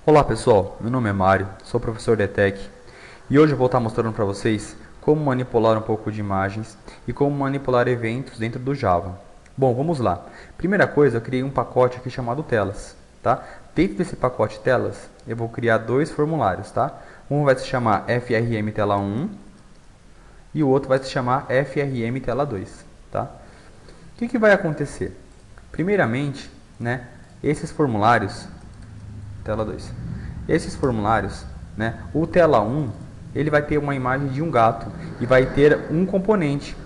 Olá pessoal, meu nome é Mário, sou professor de ETEC e hoje eu vou estar mostrando para vocês como manipular um pouco de imagens e como manipular eventos dentro do Java. Bom, vamos lá. Primeira coisa, eu criei um pacote aqui chamado telas, tá? Dentro desse pacote telas, eu vou criar dois formulários, tá? Um vai se chamar FRM Tela 1 e o outro vai se chamar FRM Tela 2, tá? O que vai acontecer? Primeiramente, né, esses formulários tela 2. Esses formulários, né, o tela 1, ele vai ter uma imagem de um gato e vai ter um componente,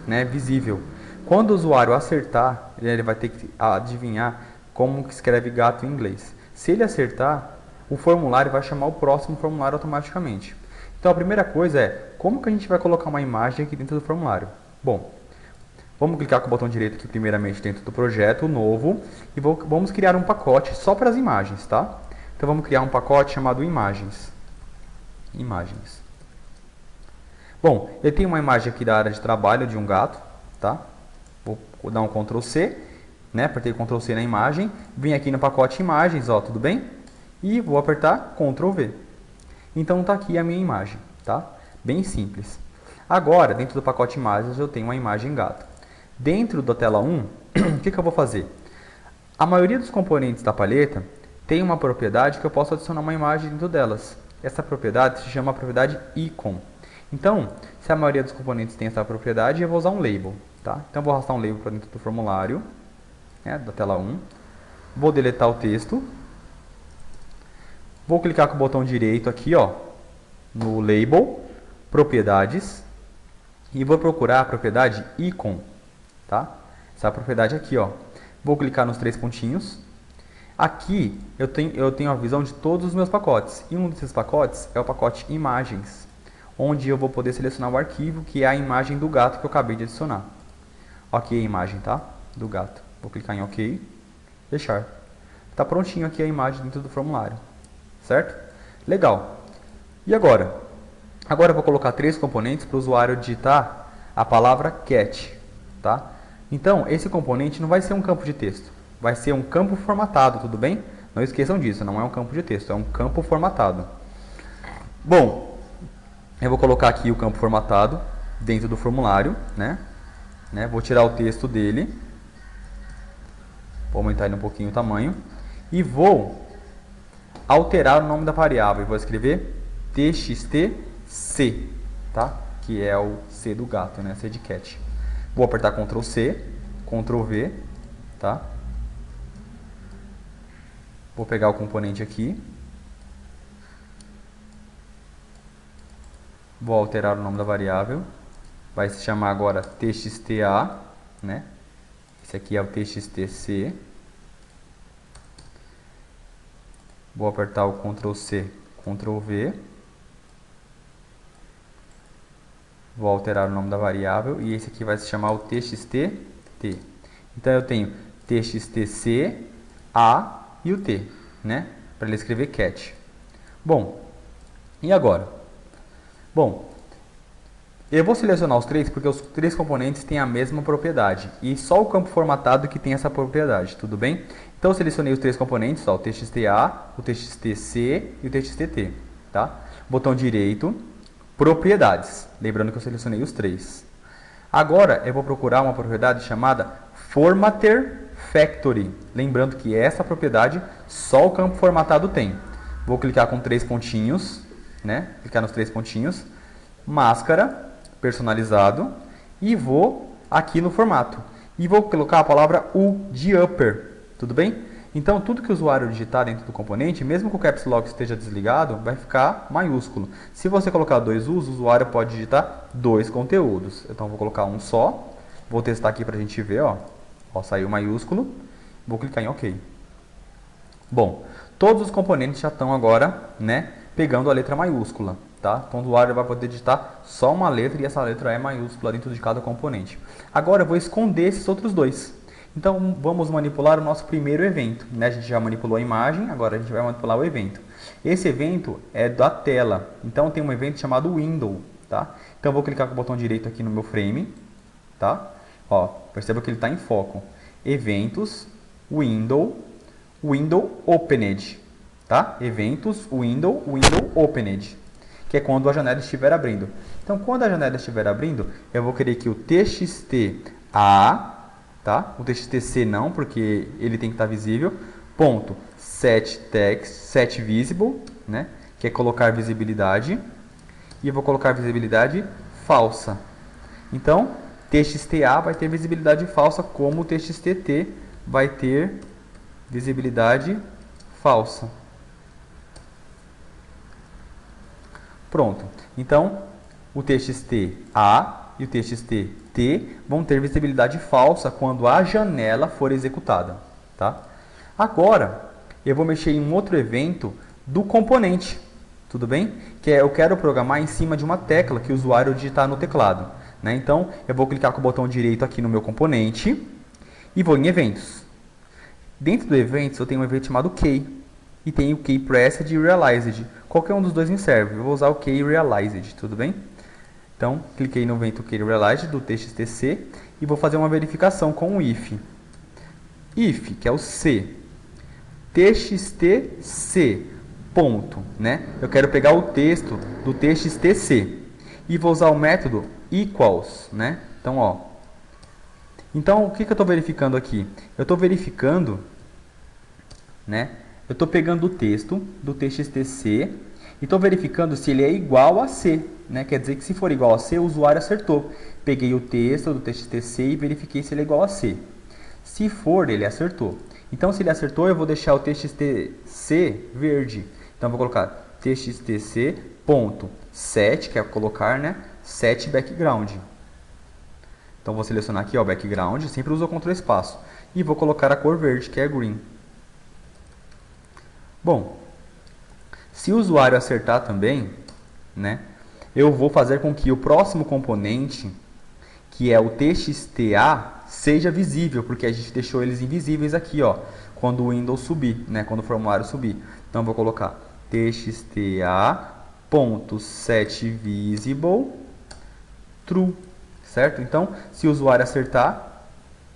né, visível. Quando o usuário acertar, ele vai ter que adivinhar como que escreve gato em inglês. Se ele acertar, o formulário vai chamar o próximo formulário automaticamente. Então a primeira coisa é, como que a gente vai colocar uma imagem aqui dentro do formulário? Bom, vamos clicar com o botão direito aqui primeiramente dentro do projeto, novo, e vamos criar um pacote só para as imagens, tá? Então vamos criar um pacote chamado imagens. Imagens. Bom, eu tenho uma imagem aqui da área de trabalho de um gato, tá? Vou dar um Ctrl C, né? Apertei Ctrl C na imagem, vim aqui no pacote imagens, ó, tudo bem? E vou apertar Ctrl V. Então tá aqui a minha imagem, tá? Bem simples. Agora, dentro do pacote imagens, eu tenho uma imagem gato. Dentro da tela 1, o que eu vou fazer? A maioria dos componentes da palheta tem uma propriedade que eu posso adicionar uma imagem dentro delas. Essa propriedade se chama propriedade icon. Então, se a maioria dos componentes tem essa propriedade, eu vou usar um label. Tá? Então, eu vou arrastar um label para dentro do formulário, né, da tela 1. Vou deletar o texto. Vou clicar com o botão direito aqui, ó, no label, propriedades, e vou procurar a propriedade icon. Tá? Essa propriedade aqui, ó. Vou clicar nos três pontinhos. Aqui eu tenho a visão de todos os meus pacotes. E um desses pacotes é o pacote imagens, onde eu vou poder selecionar o arquivo, que é a imagem do gato que eu acabei de adicionar. Ok, a imagem, tá? Do gato. Vou clicar em OK, fechar. Tá prontinho aqui a imagem dentro do formulário. Certo? Legal. E agora? Agora eu vou colocar três componentes para o usuário digitar a palavra cat, tá? Então, esse componente não vai ser um campo de texto, vai ser um campo formatado, tudo bem? Não esqueçam disso, não é um campo de texto, é um campo formatado. Bom, eu vou colocar aqui o campo formatado dentro do formulário, né? Vou tirar o texto dele, vou aumentar ele um pouquinho o tamanho, e vou alterar o nome da variável, vou escrever txtc, tá? Que é o C do gato, né? C de cat. Vou apertar Ctrl C, Ctrl V, tá? Vou pegar o componente aqui. Vou alterar o nome da variável. Vai se chamar agora txta, né? Esse aqui é o txtc. Vou apertar o Ctrl C, Ctrl V. Vou alterar o nome da variável e esse aqui vai se chamar o txt_t. Então eu tenho txtc, a e o t, né? Para ele escrever cat. Bom, e agora? Bom, eu vou selecionar os três porque os três componentes têm a mesma propriedade e só o campo formatado que tem essa propriedade, tudo bem? Então eu selecionei os três componentes, ó, o txta, o txtc e o txtt, tá? Botão direito, propriedades, lembrando que eu selecionei os três. Agora eu vou procurar uma propriedade chamada formatter factory, lembrando que essa propriedade só o campo formatado tem. Vou clicar com três pontinhos, né? Clicar nos três pontinhos, máscara, personalizado, e vou aqui no formato. E vou colocar a palavra U de upper, tudo bem? Então, tudo que o usuário digitar dentro do componente, mesmo que o Caps Lock esteja desligado, vai ficar maiúsculo. Se você colocar dois U's, o usuário pode digitar dois conteúdos. Então, vou colocar um só. Vou testar aqui para a gente ver, ó. Ó, saiu maiúsculo. Vou clicar em OK. Bom, todos os componentes já estão agora, né, pegando a letra maiúscula, tá? Então, o usuário vai poder digitar só uma letra e essa letra é maiúscula dentro de cada componente. Agora, eu vou esconder esses outros dois. Então, vamos manipular o nosso primeiro evento, né? A gente já manipulou a imagem, agora a gente vai manipular o evento. Esse evento é da tela, então tem um evento chamado Window, tá? Então, eu vou clicar com o botão direito aqui no meu frame, tá? Ó, perceba que ele está em foco. Eventos, Window, Window Opened, tá? Eventos, window opened, que é quando a janela estiver abrindo. Então, quando a janela estiver abrindo, eu vou querer que o txt_a, tá? O txt_c não, porque ele tem que estar visível. Ponto set text, set visible, né? Que é colocar visibilidade. E eu vou colocar visibilidade falsa. Então, txt_a vai ter visibilidade falsa, como o txt_t vai ter visibilidade falsa. Pronto. Então, o txt_a e o txt_t vão ter visibilidade falsa quando a janela for executada, tá? Agora, eu vou mexer em um outro evento do componente, tudo bem? Que é, eu quero programar em cima de uma tecla que o usuário digitar no teclado, né? Então, eu vou clicar com o botão direito aqui no meu componente e vou em eventos. Dentro do eventos, eu tenho um evento chamado key e tem o keyPressed e realized. Qualquer um dos dois me serve. Eu vou usar o keyRealized, tudo bem? Então, cliquei no evento keyRealized do txt_c e vou fazer uma verificação com o if. If, que é o C. txt_c, ponto, né? Eu quero pegar o texto do txt_c e vou usar o método equals, né? Então, ó. Então, o que eu estou verificando aqui? Eu estou verificando, né? Eu estou pegando o texto do txt_c e estou verificando se ele é igual a C, né? Quer dizer que se for igual a C, o usuário acertou. Peguei o texto do txt_c e verifiquei se ele é igual a C. Se for, ele acertou. Então, se ele acertou, eu vou deixar o txt_c verde. Então, eu vou colocar txt_c.set, que é colocar, né? Set background. Então, vou selecionar aqui, ó, background, sempre uso o Ctrl espaço. E vou colocar a cor verde, que é green. Bom, se o usuário acertar também, né, eu vou fazer com que o próximo componente, que é o txt_a, seja visível, porque a gente deixou eles invisíveis aqui, ó, quando o Windows subir, né, quando o formulário subir. Então, eu vou colocar txt_a.setVisible true, certo? Então, se o usuário acertar,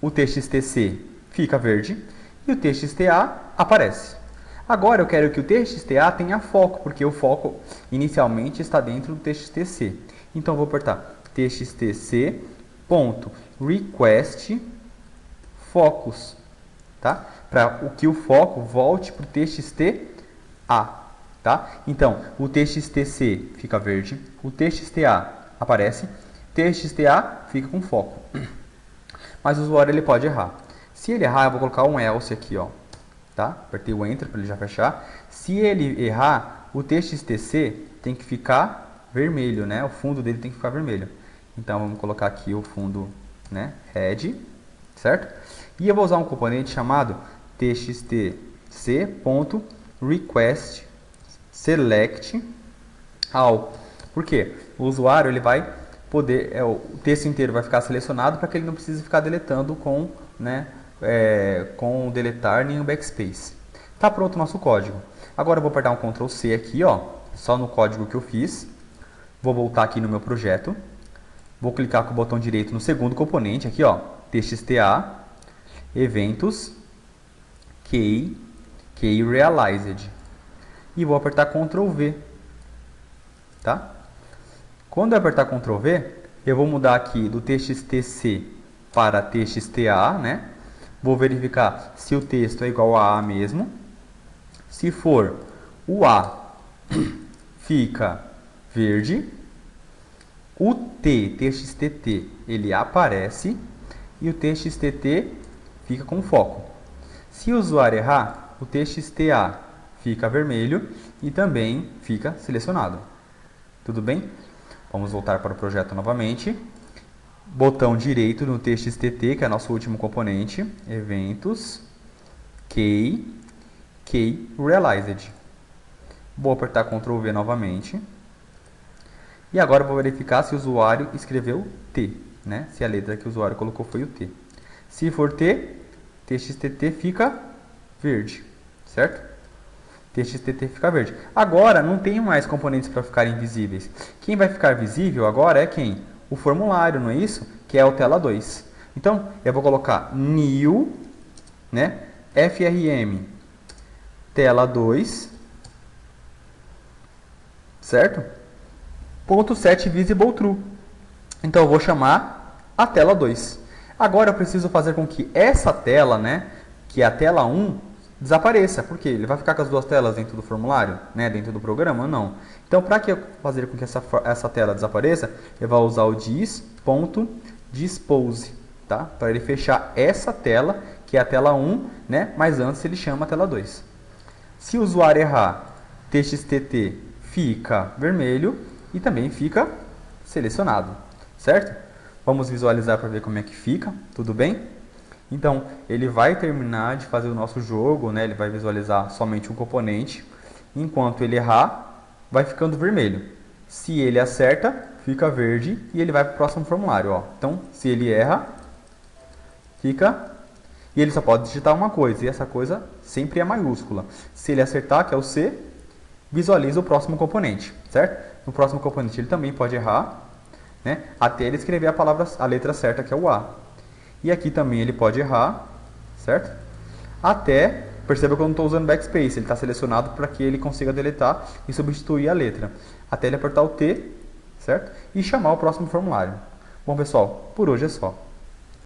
o txt_c fica verde e o txt_a aparece. Agora eu quero que o txt_a tenha foco, porque o foco inicialmente está dentro do txt_c. Então, eu vou apertar txt_c.request focus, tá? Para que o foco volte para o txt_a, tá? Então, o txt_c fica verde, o txt_a aparece, txt_a fica com foco. Mas o usuário ele pode errar. Se ele errar, eu vou colocar um else aqui, ó. Tá? Apertei o Enter para ele já fechar. Se ele errar, o txt_c tem que ficar vermelho, né? O fundo dele tem que ficar vermelho. Então, vamos colocar aqui o fundo, né? Red, certo? E eu vou usar um componente chamado txt_c.request select all. Por quê? O usuário ele vai poder, o texto inteiro vai ficar selecionado para que ele não precise ficar deletando com, né, com o deletar nem o backspace. Tá pronto o nosso código. Agora eu vou apertar um Ctrl C aqui, ó, só no código que eu fiz. Vou voltar aqui no meu projeto. Vou clicar com o botão direito no segundo componente aqui, ó, txt_a, eventos, keyRealized. E vou apertar Ctrl V, tá? Quando eu apertar Ctrl V, eu vou mudar aqui do txt_c para txt_a, né? Vou verificar se o texto é igual a A mesmo. Se for, o A fica verde. O txt_t, ele aparece. E o txt_t fica com foco. Se o usuário errar, o txt_a fica vermelho e também fica selecionado. Tudo bem? Vamos voltar para o projeto novamente. Botão direito no txt_t, que é nosso último componente. Eventos, keyRealized. Vou apertar Ctrl V novamente. E agora vou verificar se o usuário escreveu T, né? Se a letra que o usuário colocou foi o T. Se for T, txt_t fica verde, certo? txt_t fica verde. Agora, não tem mais componentes para ficarem visíveis. Quem vai ficar visível agora é quem? O formulário, não é isso? Que é o tela 2. Então, eu vou colocar new, né? frm tela 2 certo? Ponto set visible true. Então eu vou chamar a tela 2. Agora eu preciso fazer com que essa tela, né, que é a tela 1, desapareça. Por quê? Ele vai ficar com as duas telas dentro do formulário, né, dentro do programa? Não. Então, para que fazer com que essa tela desapareça, ele vai usar o dis.dispose, tá? Para ele fechar essa tela, que é a tela 1, né, mas antes ele chama a tela 2. Se o usuário errar, txtt fica vermelho e também fica selecionado, certo? Vamos visualizar para ver como é que fica, tudo bem? Então, ele vai terminar de fazer o nosso jogo, né? Ele vai visualizar somente um componente. Enquanto ele errar, vai ficando vermelho. Se ele acerta, fica verde e ele vai para o próximo formulário. Ó. Então, se ele erra, fica... E ele só pode digitar uma coisa, e essa coisa sempre é maiúscula. Se ele acertar, que é o C, visualiza o próximo componente, certo? No próximo componente ele também pode errar, né? Até ele escrever a letra certa, que é o A. E aqui também ele pode errar, certo? Até, perceba que eu não estou usando backspace, ele está selecionado para que ele consiga deletar e substituir a letra. Até ele apertar o T, certo? E chamar o próximo formulário. Bom, pessoal, por hoje é só.